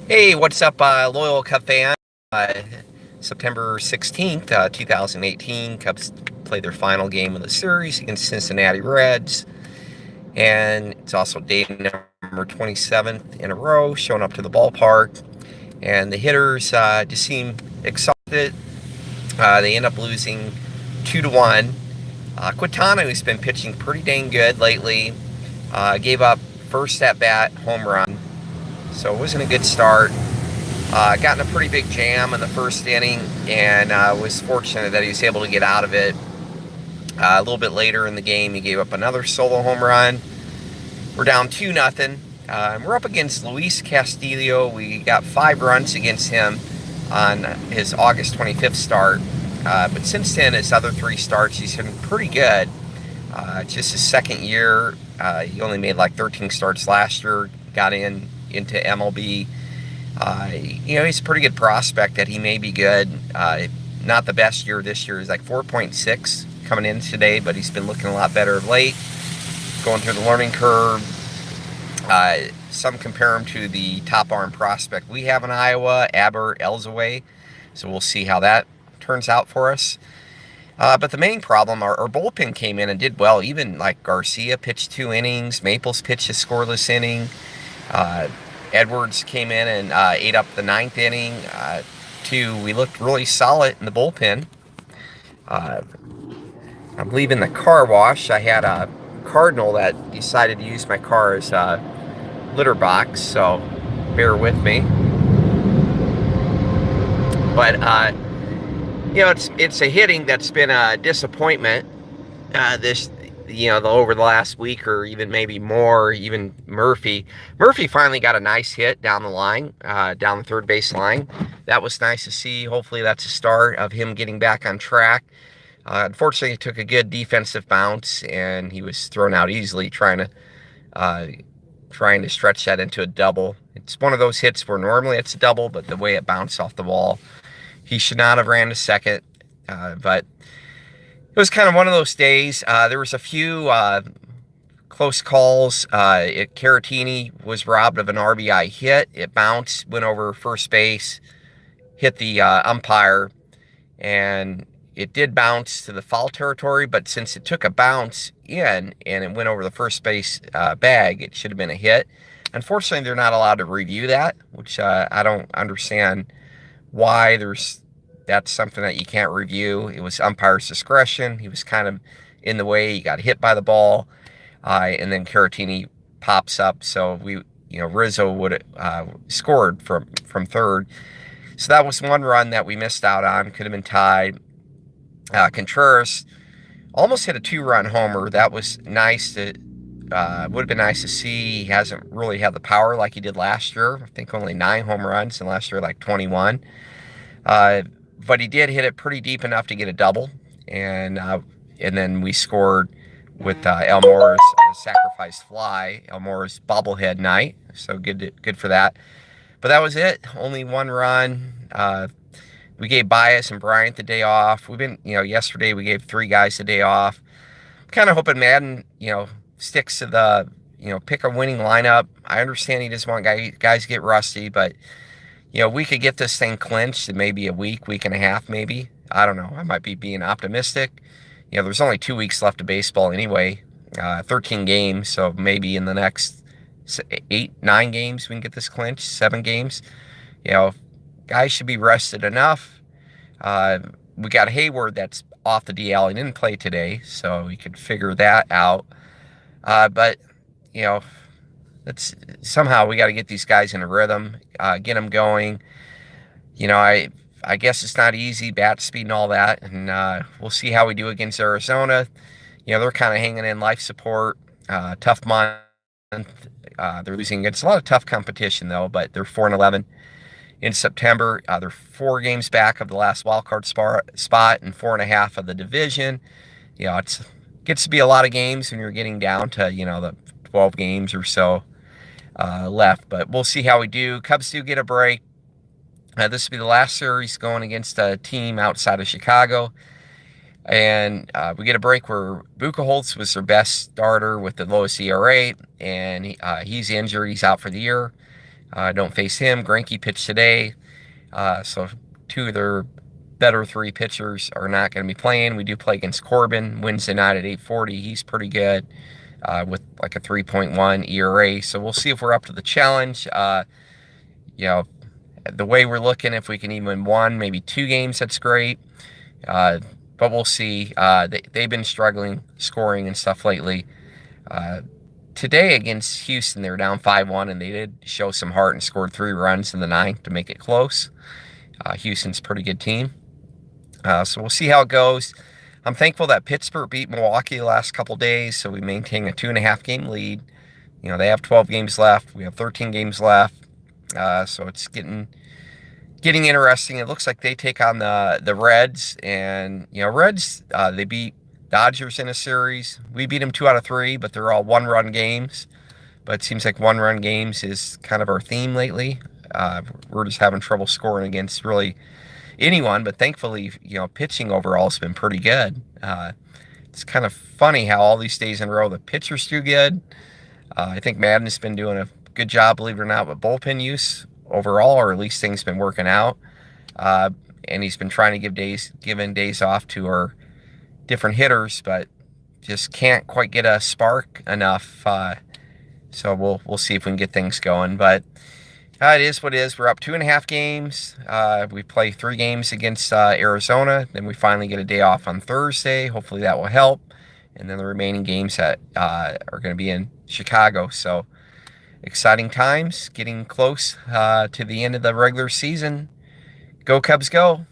Hey, what's up, loyal Cub fan? Uh, September 16th, 2018, Cubs play their final game of the series against Cincinnati Reds. And it's also day number 27th in a row showing up to the ballpark. And the hitters just seem exhausted. They end up losing 2-1. Quintana, who's been pitching pretty dang good lately, gave up first at bat home run. So it wasn't a good start. Got in a pretty big jam in the first inning and was fortunate that he was able to get out of it. A little bit later in the game, he gave up another solo home run. We're down 2-0. We're up against Luis Castillo. We got 5 runs against him on his August 25th start. But since then, his other 3 starts, he's been pretty good. Just his second year. He only made like 13 starts last year, got into MLB. He's a pretty good prospect that he may be good. Not the best year this year. He's like 4.6 coming in today, but he's been looking a lot better of late, going through the learning curve. Some compare him to the top arm prospect we have in Iowa, Aber Elzaway. So we'll see how that turns out for us. But the main problem, our bullpen came in and did well. Even like Garcia pitched 2 innings. Maples pitched a scoreless inning. Edwards came in and ate up the 9th inning. We looked really solid in the bullpen. I'm leaving the car wash. I had a Cardinal that decided to use my car as a litter box, so bear with me. But it's a hitting that's been a disappointment. Over the last week or even maybe more, even Murphy finally got a nice hit down the line, down the third base line. That was nice to see. Hopefully that's a start of him getting back on track. Unfortunately, he took a good defensive bounce and he was thrown out easily trying to stretch that into a double. It's one of those hits where normally it's a double, but the way it bounced off the wall, he should not have ran to second. But it was kind of one of those days. There was a few close calls. Caratini was robbed of an RBI hit. It bounced, went over first base, hit the umpire, and it did bounce to the foul territory. But since it took a bounce in and it went over the first base bag, it should have been a hit. Unfortunately, they're not allowed to review that, which I don't understand why that's something that you can't review. It was umpire's discretion. He was kind of in the way. He got hit by the ball, and then Caratini pops up. So Rizzo would have scored from third. So that was one run that we missed out on. Could have been tied. Contreras almost hit a 2-run homer. That was nice. Would have been nice to see. He hasn't really had the power like he did last year. I think only 9 home runs, and last year like 21. But he did hit it pretty deep enough to get a double, and then we scored with Elmore's sacrifice fly, Elmore's bobblehead night. So good for that. But that was it. Only 1 run. We gave Bias and Bryant the day off. Yesterday we gave 3 guys the day off. Kind of hoping Madden, sticks to the, pick a winning lineup. I understand he doesn't want guys to get rusty, but we could get this thing clinched in maybe a week and a half, maybe. I don't know. I might be being optimistic. There's only 2 weeks left of baseball anyway, 13 games. So maybe in the next 8-9 games we can get this clinched, 7 games. Guys should be rested enough. We got Hayward that's off the DL. He didn't play today, so we could figure that out. But somehow we got to get these guys in a rhythm, get them going. I guess it's not easy, bat speed and all that, and we'll see how we do against Arizona. They're kind of hanging in life support. Tough month. They're losing against a lot of tough competition though, but they're 4-11 in September. They're 4 games back of the last wildcard spot and 4.5 of the division. It gets to be a lot of games when you're getting down to the 12 games or so left, but we'll see how we do. Cubs do get a break. This will be the last series going against a team outside of Chicago, and we get a break where Buchholz was their best starter with the lowest ERA, and he's injured. He's out for the year. Don't face him. Greinke pitched today. So two of their better three pitchers are not going to be playing. We do play against Corbin Wednesday night at 8:40. He's pretty good with like a 3.1 ERA. So we'll see if we're up to the challenge. You know, the way we're looking, if we can even win one, maybe 2 games, that's great. But we'll see. They've been struggling scoring and stuff lately. Today against Houston, they were down 5-1, and they did show some heart and scored 3 runs in the 9th to make it close. Houston's a pretty good team. So we'll see how it goes. I'm thankful that Pittsburgh beat Milwaukee the last couple days, so we maintain a 2.5 game lead. You know, they have 12 games left. We have 13 games left. So it's getting interesting. It looks like they take on the Reds, and you know, Reds they beat Dodgers in a series. We beat them 2 out of 3, but they're all 1-run games. But it seems like 1-run games is kind of our theme lately. We're just having trouble scoring against really anyone, but thankfully, you know, pitching overall has been pretty good. It's kind of funny how all these days in a row the pitchers do good. I think Madden's been doing a good job, believe it or not, with bullpen use overall, or at least things been working out. And he's been trying to giving days off to our different hitters, but just can't quite get a spark enough. So we'll see if we can get things going. But it is what it is. We're up 2.5 games. We play 3 games against Arizona. Then we finally get a day off on Thursday. Hopefully that will help. And then the remaining games that are going to be in Chicago. So exciting times, getting close to the end of the regular season. Go Cubs, go.